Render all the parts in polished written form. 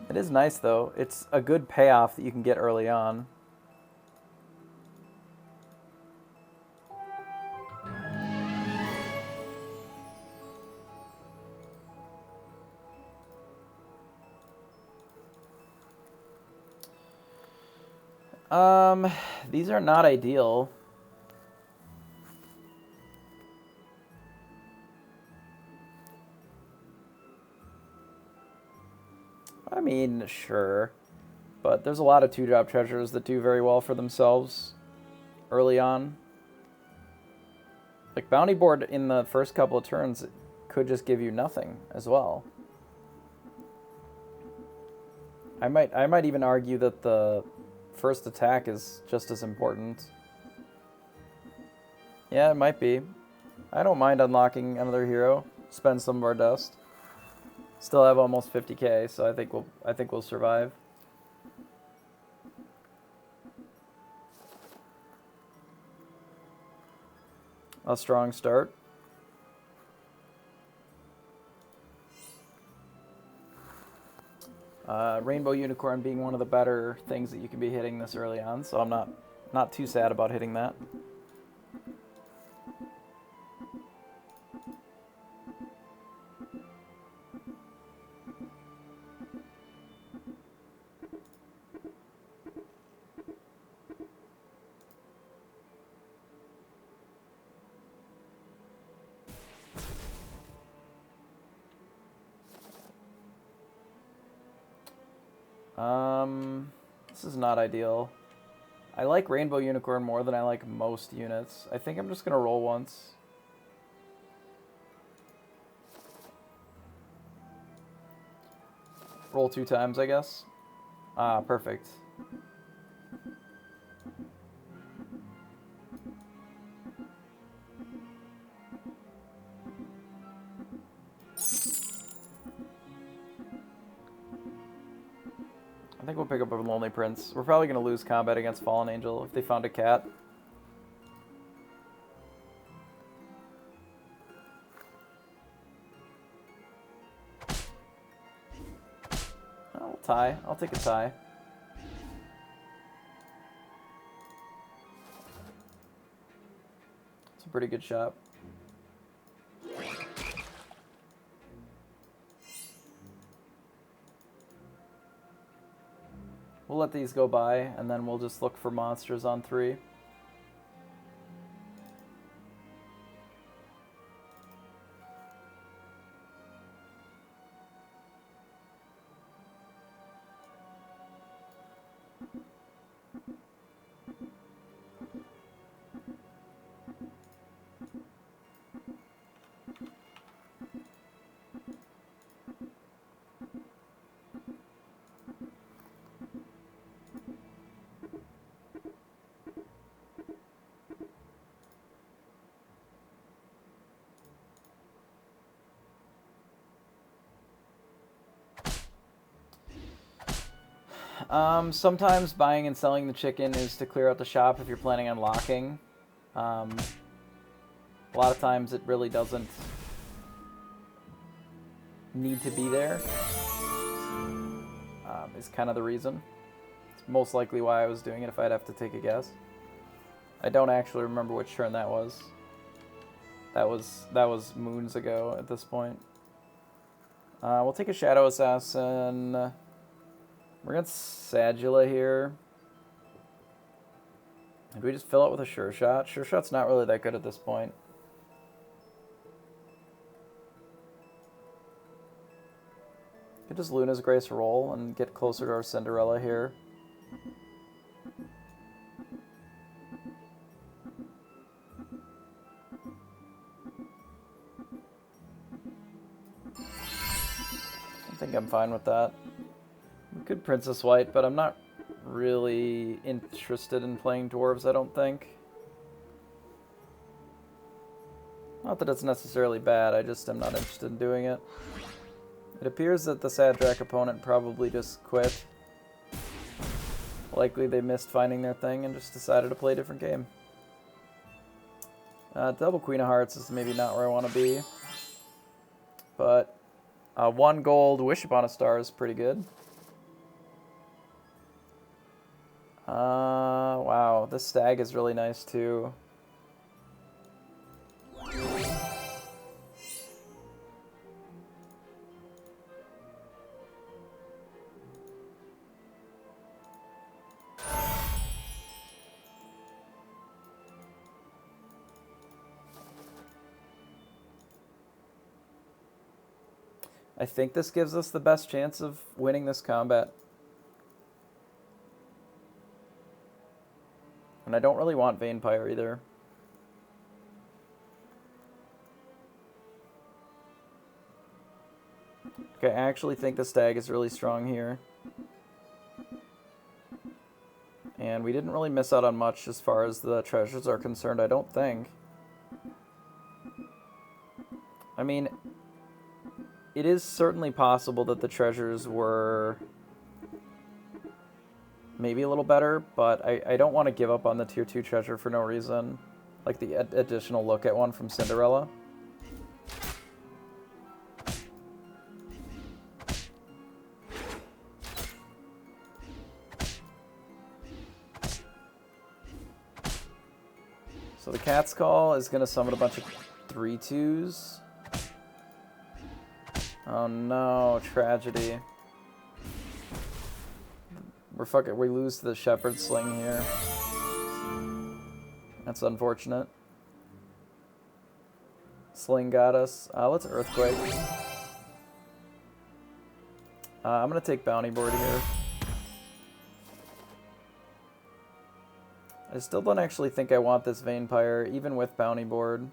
It is nice, though. It's a good payoff that you can get early on. Um, these are not ideal. I mean, sure. But there's a lot of 2-drop treasures that do very well for themselves early on. Like, Bounty Board in the first couple of turns could just give you nothing as well. I might even argue that the first attack is just as important. Yeah, it might be. I don't mind unlocking another hero. Spend some of our dust. Still have almost 50k, so I think we'll survive. A strong start. Rainbow Unicorn being one of the better things that you can be hitting this early on, so I'm not too sad about hitting that. This is not ideal. I like Rainbow Unicorn more than I like most units. I think I'm just gonna roll once. Roll 2 times, I guess. Ah, perfect. I think we'll pick up a Lonely Prince. We're probably going to lose combat against Fallen Angel if they found a cat. Oh, we'll tie. I'll take a tie. It's a pretty good shot. We'll let these go by, and then we'll just look for monsters on 3. Sometimes buying and selling the chicken is to clear out the shop if you're planning on locking. A lot of times it really doesn't need to be there. Is kind of the reason. It's most likely why I was doing it if I'd have to take a guess. I don't actually remember which turn that was. That was moons ago at this point. We'll take a Shadow Assassin. We're going to Sagula here. Did we just fill it with a Sure Shot? Sure Shot's not really that good at this point. Could just Luna's Grace roll and get closer to our Cinderella here. I think I'm fine with that. We could Princess White, but I'm not really interested in playing dwarves, I don't think. Not that it's necessarily bad, I just am not interested in doing it. It appears that the Sadrak opponent probably just quit. Likely they missed finding their thing and just decided to play a different game. Double Queen of Hearts is maybe not where I want to be. But 1 gold Wish Upon a Star is pretty good. Wow, this stag is really nice too. I think this gives us the best chance of winning this combat. And I don't really want Vampire either. Okay, I actually think the stag is really strong here. And we didn't really miss out on much as far as the treasures are concerned, I don't think. I mean, it is certainly possible that the treasures were maybe a little better, but I don't want to give up on the tier 2 treasure for no reason. Like the additional look at one from Cinderella. So the Cat's Call is going to summon a bunch of 3/2s. Oh no, tragedy. We lose to the Shepherd Sling here. That's unfortunate. Sling got us. Let's Earthquake. I'm going to take Bounty Board here. I still don't actually think I want this Vampire, even with Bounty Board.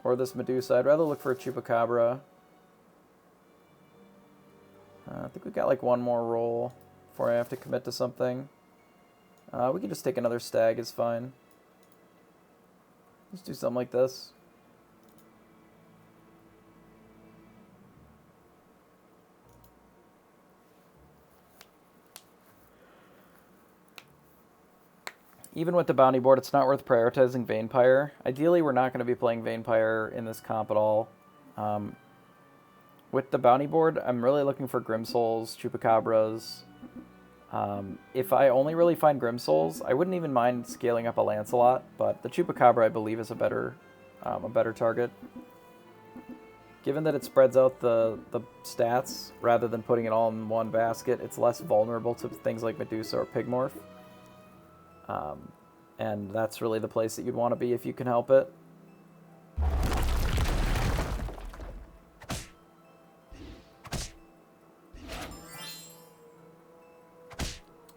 Or this Medusa. I'd rather look for a Chupacabra. I think we got like one more roll before I have to commit to something. We can just take another Stag, is fine. Let's do something like this. Even with the Bounty Board, it's not worth prioritizing Vampire. Ideally, we're not going to be playing Vampire in this comp at all. With the Bounty Board, I'm really looking for Grimsouls, Chupacabras. If I only really find Grimsouls, I wouldn't even mind scaling up a Lancelot, but the Chupacabra, I believe, is a better target. Given that it spreads out the stats, rather than putting it all in one basket, it's less vulnerable to things like Medusa or Pigmorph. And that's really the place that you'd want to be if you can help it.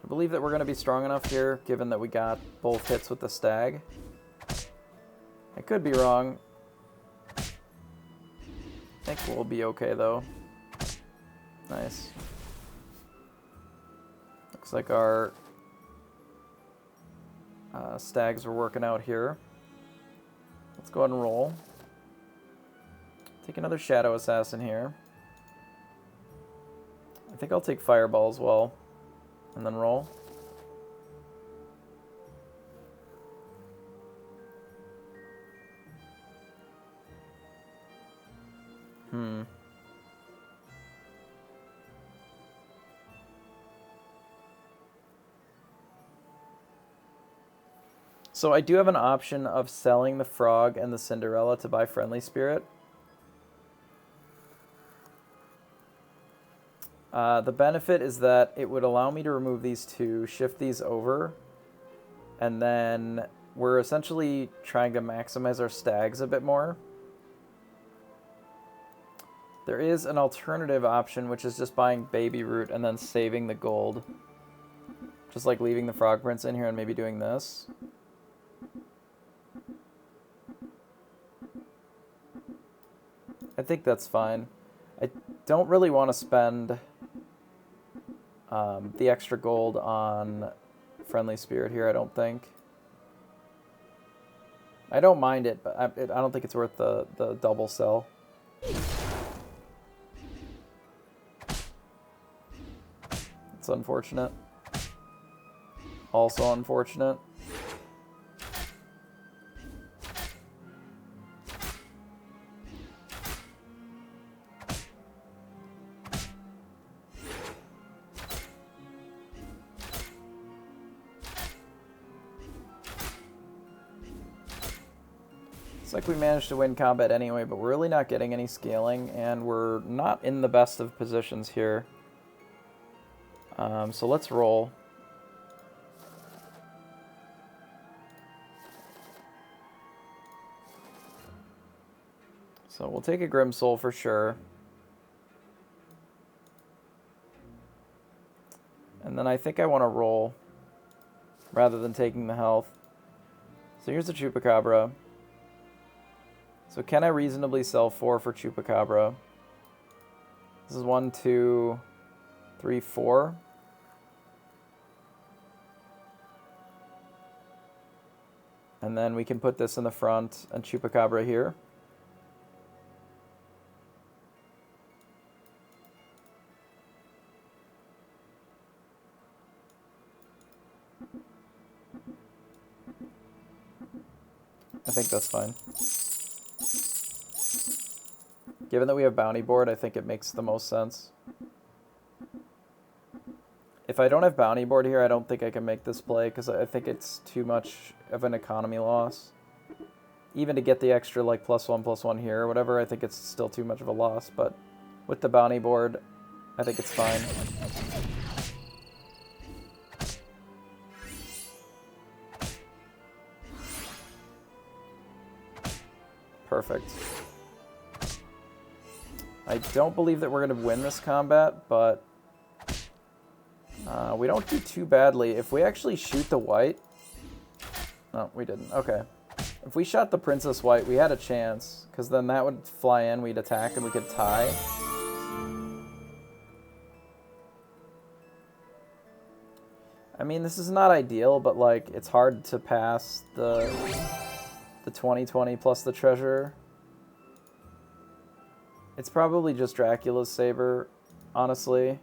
I believe that we're going to be strong enough here, given that we got both hits with the Stag. I could be wrong. I think we'll be okay, though. Nice. Looks like our Stags are working out here. Let's go ahead and roll. Take another Shadow Assassin here. I think I'll take Fireball as well. And then roll. So I do have an option of selling the Frog and the Cinderella to buy Friendly Spirit. The benefit is that it would allow me to remove these two, shift these over, and then we're essentially trying to maximize our Stags a bit more. There is an alternative option, which is just buying Baby Root and then saving the gold. Just like leaving the Frog Prince in here and maybe doing this. I think that's fine. I don't really want to spend the extra gold on Friendly Spirit here, I don't think. I don't mind it, but I don't think it's worth the double sell. It's unfortunate. Also unfortunate. Looks like we managed to win combat anyway, but we're really not getting any scaling, and we're not in the best of positions here. So let's roll. So we'll take a Grim Soul for sure. And then I think I want to roll rather than taking the health. So here's the Chupacabra. So can I reasonably sell 4 for Chupacabra? This is 1, 2, 3, 4. And then we can put this in the front and Chupacabra here. I think that's fine. Given that we have Bounty Board, I think it makes the most sense. If I don't have Bounty Board here, I don't think I can make this play, because I think it's too much of an economy loss. Even to get the extra, like, +1/+1 here or whatever, I think it's still too much of a loss, but with the Bounty Board, I think it's fine. Perfect. I don't believe that we're going to win this combat, but we don't do too badly. If we actually shoot the white... No, we didn't. Okay. If we shot the Princess White, we had a chance, because then that would fly in, we'd attack, and we could tie. I mean, this is not ideal, but, like, it's hard to pass the 20/20 plus the treasure. It's probably just Dracula's Saber, honestly.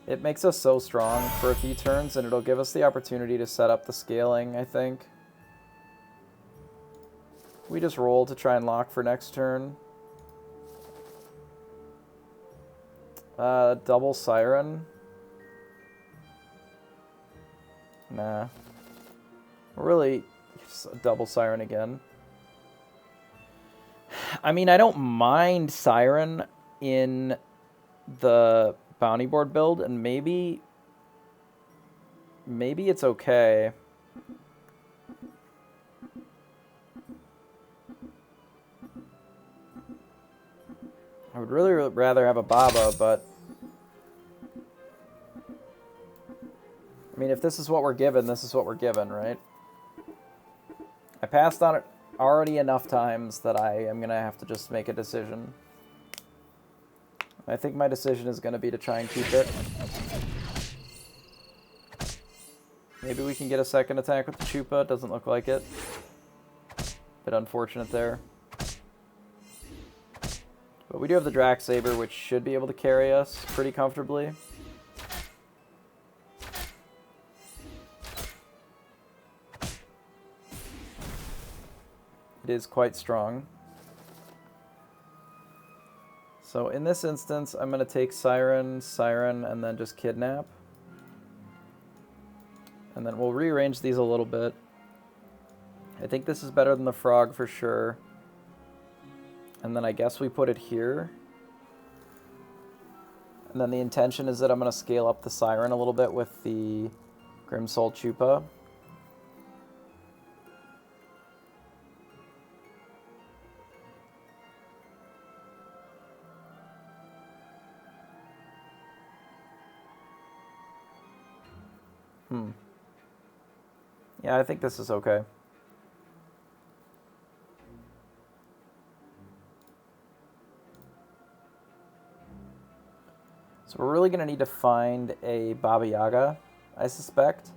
It makes us so strong for a few turns, and it'll give us the opportunity to set up the scaling, I think. We just roll to try and lock for next turn. Double Siren. Nah. Really, double Siren again. I mean, I don't mind Siren in the Bounty Board build, and maybe it's okay. I would really rather have a Baba, but I mean, if this is what we're given, this is what we're given, right? I passed on it already enough times that I am going to have to just make a decision. I think my decision is going to be to try and keep it. Maybe we can get a second attack with the Chupa. Doesn't look like it. Bit unfortunate there. But we do have the Drac Saber, which should be able to carry us pretty comfortably. It is quite strong. So in this instance, I'm going to take Siren, and then just Kidnap. And then we'll rearrange these a little bit. I think this is better than the Frog for sure. And then I guess we put it here. And then the intention is that I'm going to scale up the Siren a little bit with the Grim Soul Chupa. Yeah, I think this is okay. So we're really going to need to find a Baba Yaga, I suspect.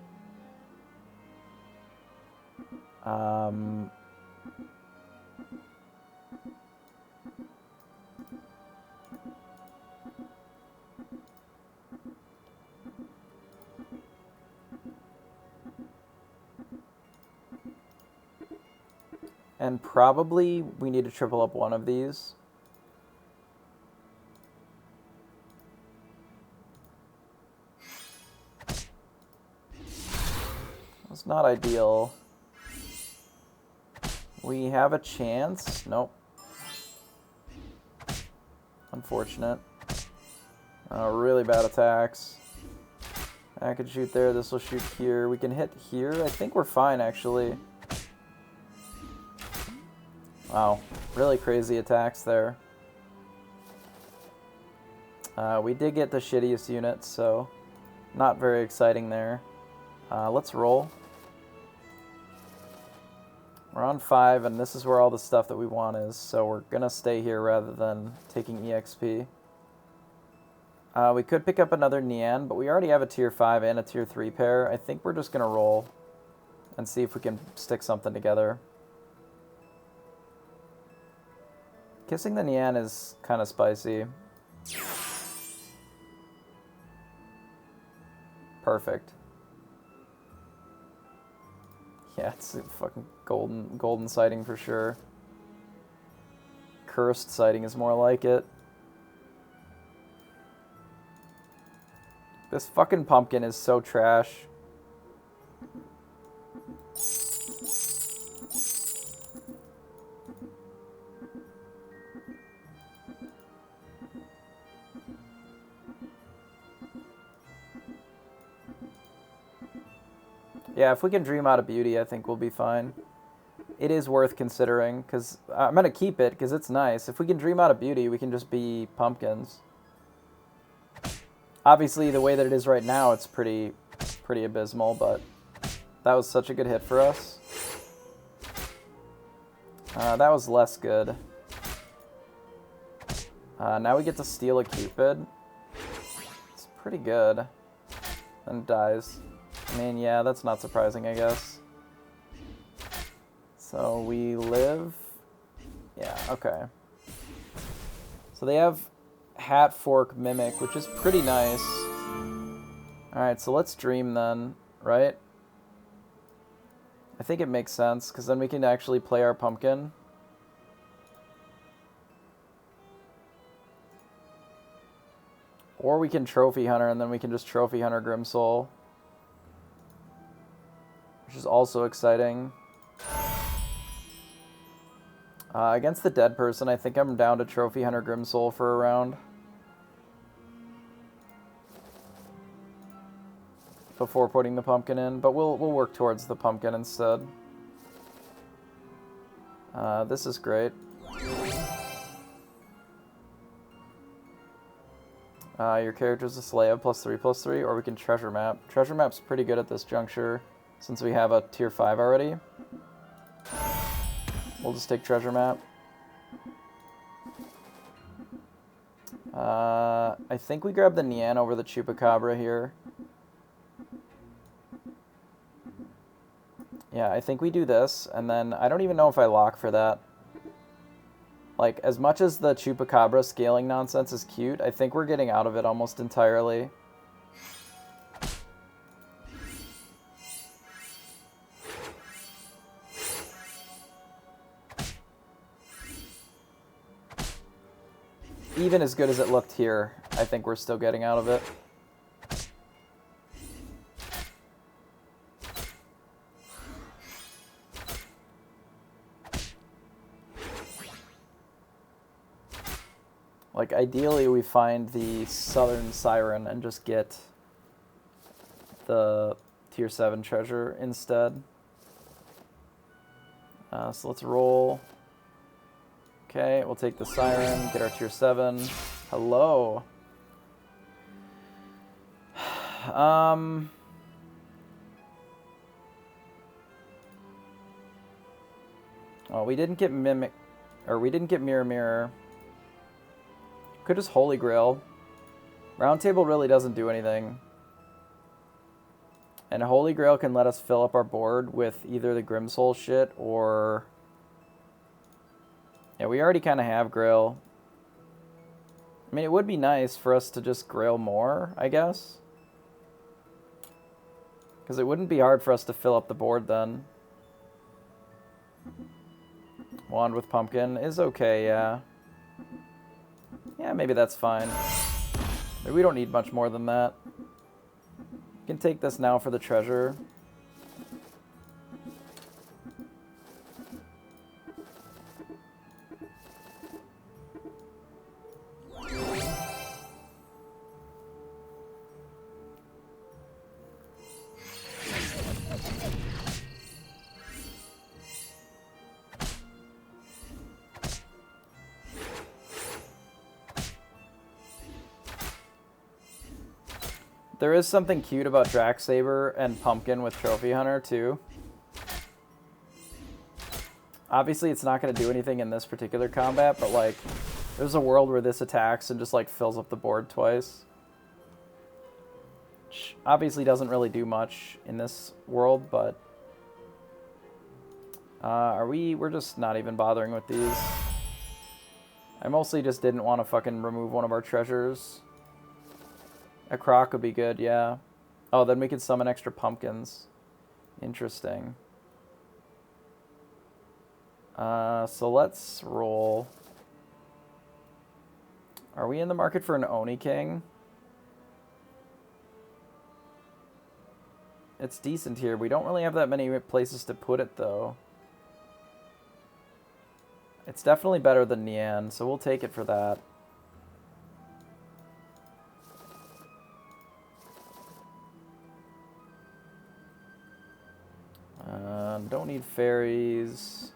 And probably we need to triple up one of these. It's not ideal. We have a chance. Nope. Unfortunate. Really bad attacks. I could shoot there. This will shoot here. We can hit here. I think we're fine, actually. Wow. Really crazy attacks there. We did get the shittiest unit, so not very exciting there. Let's roll. We're on 5, and this is where all the stuff that we want is, so we're going to stay here rather than taking EXP. We could pick up another Nian, but we already have a tier 5 and a tier 3 pair. I think we're just going to roll and see if we can stick something together. Kissing the Nian is kind of spicy. Perfect. Yeah, it's a fucking golden sighting for sure. Cursed sighting is more like it. This fucking pumpkin is so trash. Yeah, if we can dream out of beauty, I think we'll be fine. It is worth considering, because I'm going to keep it, because it's nice. If we can dream out of beauty, we can just be pumpkins. Obviously, the way that it is right now, it's pretty abysmal, but that was such a good hit for us. That was less good. Now we get to steal a Cupid. It's pretty good. And dies. I mean, yeah, that's not surprising, I guess. So we live. Yeah, okay. So they have Hat, Fork, Mimic, which is pretty nice. Alright, so let's dream then, right? I think it makes sense, because then we can actually play our pumpkin. Or we can Trophy Hunter, and then we can just Trophy Hunter Grimsoul. Which is also exciting. Against the dead person, I think I'm down to Trophy Hunter Grimsoul for a round. Before putting the pumpkin in, but we'll work towards the pumpkin instead. This is great. Your character's a slave, +3/+3, or we can treasure map. Treasure map's pretty good at this juncture, since we have a tier 5 already. We'll just take treasure map. I think we grab the Nian over the Chupacabra here. Yeah, I think we do this, and then I don't even know if I lock for that. Like, as much as the Chupacabra scaling nonsense is cute, I think we're getting out of it almost entirely. Even as good as it looked here, I think we're still getting out of it. Like, ideally we find the Southern Siren and just get the tier 7 treasure instead. So let's roll. Okay, we'll take the Siren, get our tier 7. Hello. Oh, we didn't get Mimic, or we didn't get Mirror Mirror. Could just Holy Grail. Round Table really doesn't do anything. And Holy Grail can let us fill up our board with either the Grimsoul shit or... Yeah, we already kind of have Grail. I mean, it would be nice for us to just Grail more, I guess. Because it wouldn't be hard for us to fill up the board then. Wand with Pumpkin is okay, yeah. Yeah, maybe that's fine. Maybe we don't need much more than that. We can take this now for the treasure. There is something cute about Draxsaber and Pumpkin with Trophy Hunter, too. Obviously, it's not going to do anything in this particular combat, but, like, there's a world where this attacks and just, like, fills up the board twice. Which obviously doesn't really do much in this world, but... we're just not even bothering with these. I mostly just didn't want to fucking remove one of our treasures. A croc would be good, yeah. Oh, then we could summon extra pumpkins. Interesting. So let's roll. Are we in the market for an Oni King? It's decent here. We don't really have that many places to put it, though. It's definitely better than Nian, so we'll take it for that. Don't need fairies.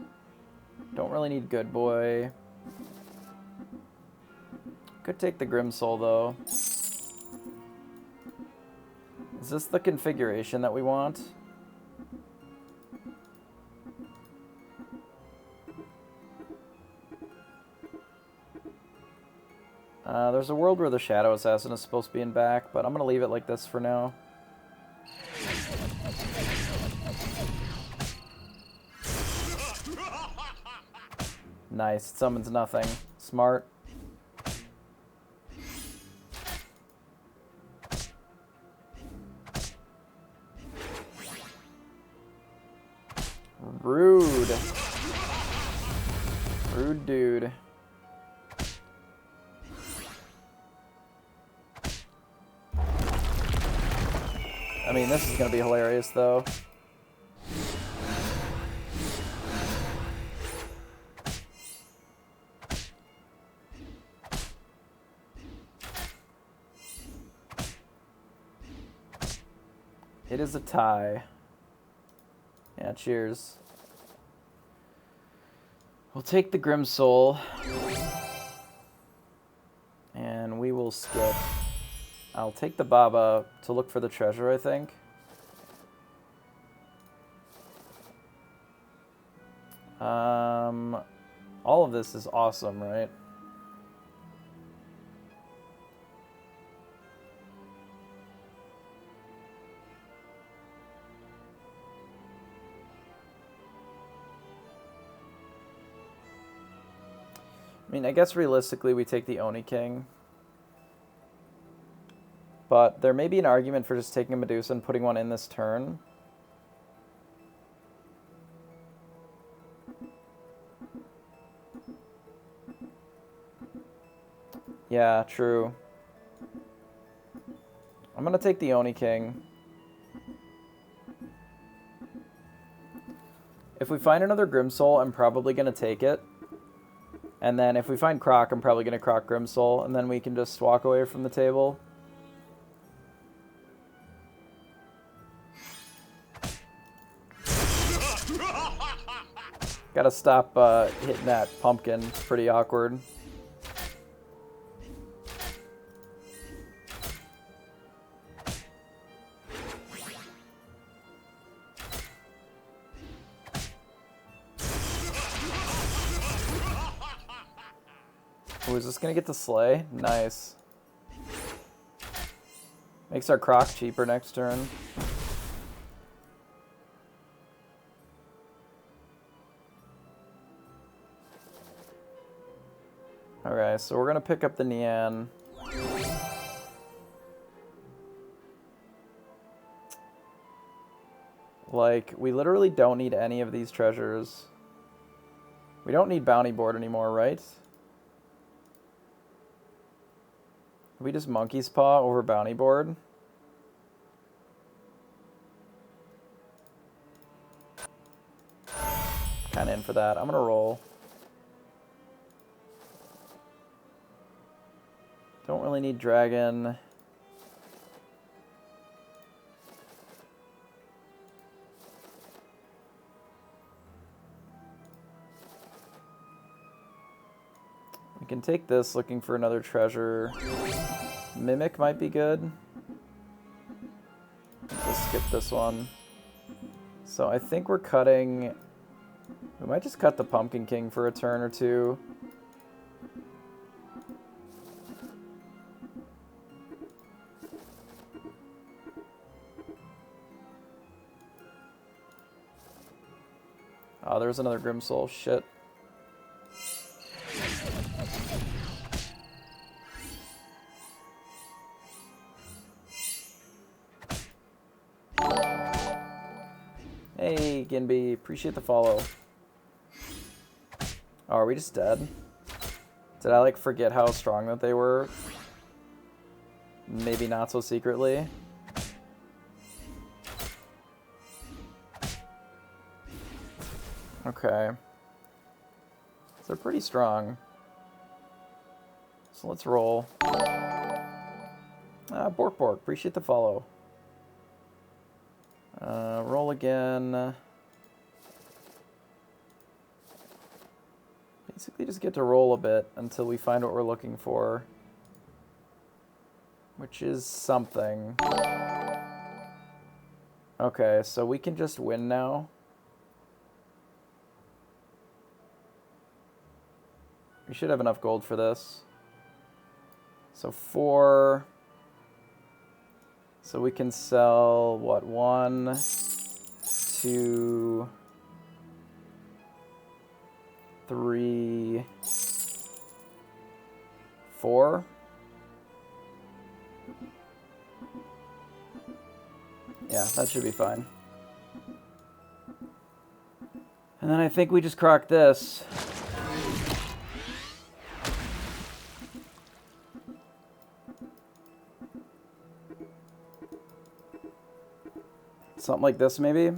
Don't really need Good Boy. Could take the Grimsoul, though. Is this the configuration that we want? There's a world where the Shadow Assassin is supposed to be in back, but I'm going to leave it like this for now. Nice. It summons nothing. Smart. Rude. Rude dude. I mean, this is going to be hilarious, though. It is a tie. Yeah, cheers. We'll take the Grimsoul. And we will skip. I'll take the Baba to look for the treasure, I think. All of this is awesome, right? I mean, I guess realistically we take the Oni King. But there may be an argument for just taking a Medusa and putting one in this turn. Yeah, true. I'm going to take the Oni King. If we find another Grimsoul, I'm probably going to take it. And then if we find Croc, I'm probably going to Croc Grimsoul. And then we can just walk away from the table. Gotta stop hitting that pumpkin. It's pretty awkward. Oh, is this gonna get to Slay? Nice. Makes our Croc cheaper next turn. Alright, so we're gonna pick up the Nian. Like, we literally don't need any of these treasures. We don't need Bounty Board anymore, right? We just Monkey's Paw over Bounty Board. Kinda in for that. I'm gonna roll. Don't really need Dragon. We can take this looking for another treasure. Mimic might be good. We'll skip this one. So I think we're cutting... We might just cut the Pumpkin King for a turn or two. Oh, there's another Grimsoul. Shit. Hey, Ginby. Appreciate the follow. Oh, are we just dead? Did I, like, forget how strong that they were? Maybe not so secretly. Okay. So they're pretty strong. So let's roll. Bork Bork, appreciate the follow. Roll again. Basically just get to roll a bit until we find what we're looking for. Which is something. Okay, so we can just win now. We should have enough gold for this. So 4. So we can sell, what, 1, 2, 3, 4. Yeah, that should be fine. And then I think we just crock this. Something like this, maybe?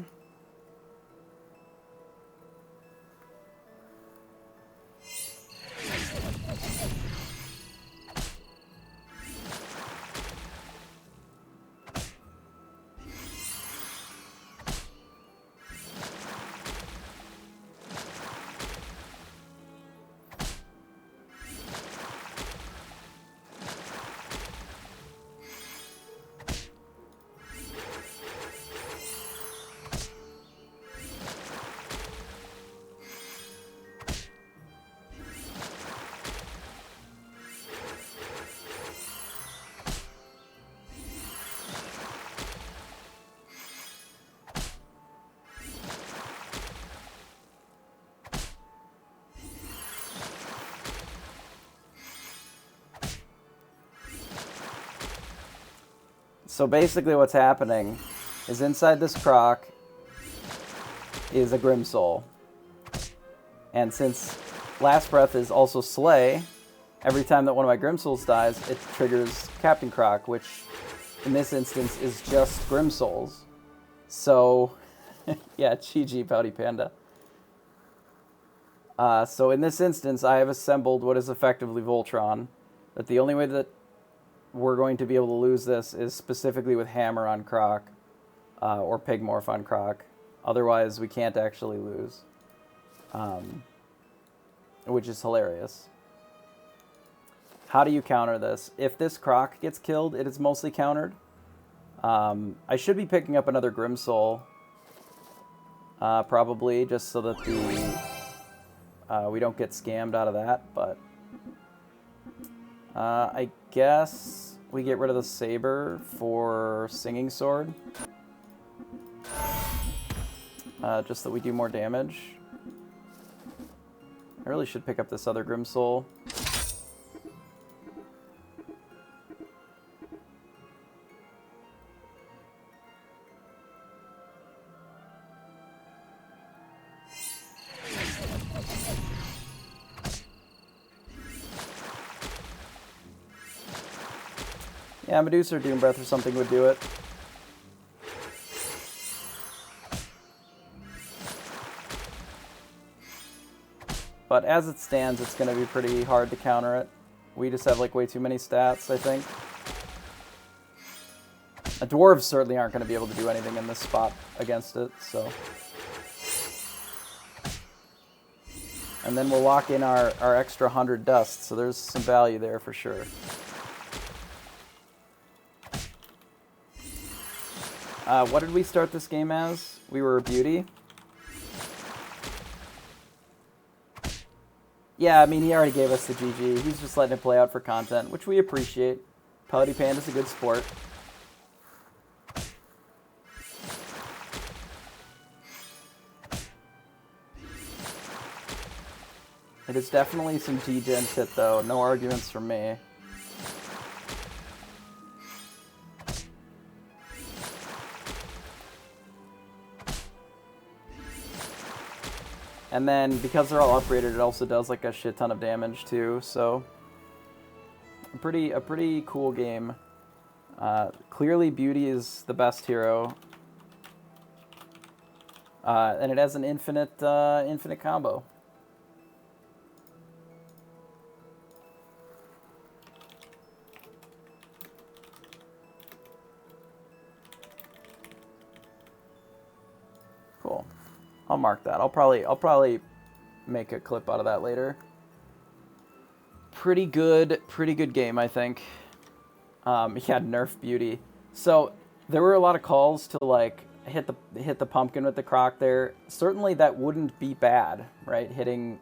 So basically what's happening is inside this croc is a Grimsoul. And since Last Breath is also Slay, every time that one of my Grimsouls dies, it triggers Captain Croc, which in this instance is just Grimsouls. So, yeah, GG, Pouty Panda. So in this instance, I have assembled what is effectively Voltron. That the only way that we're going to be able to lose this is specifically with Hammer on Croc, or Pigmorph on Croc. Otherwise, we can't actually lose, which is hilarious. How do you counter this? If this Croc gets killed, it is mostly countered. I should be picking up another Grimsoul, probably, just so that we don't get scammed out of that, but I guess we get rid of the Saber for Singing Sword. Just that we do more damage. I really should pick up this other Grimsoul. Yeah, Medusa or Doom Breath or something would do it. But as it stands, it's going to be pretty hard to counter it. We just have like way too many stats, I think. Dwarves certainly aren't going to be able to do anything in this spot against it, so. And then we'll lock in our extra 100 dust, so there's some value there for sure. What did we start this game as? We were a beauty. Yeah, I mean, he already gave us the GG. He's just letting it play out for content, which we appreciate. Pouty Panda's a good sport. It is definitely some G-Gen shit, though. No arguments from me. And then, because they're all upgraded, it also does like a shit ton of damage, too, so... A pretty cool game. Clearly, Beauty is the best hero. And it has an infinite combo. Cool. I'll mark that. I'll probably make a clip out of that later. Pretty good game, I think. Yeah, nerf Beauty. So there were a lot of calls to like hit the pumpkin with the croc there. Certainly that wouldn't be bad, right? Hitting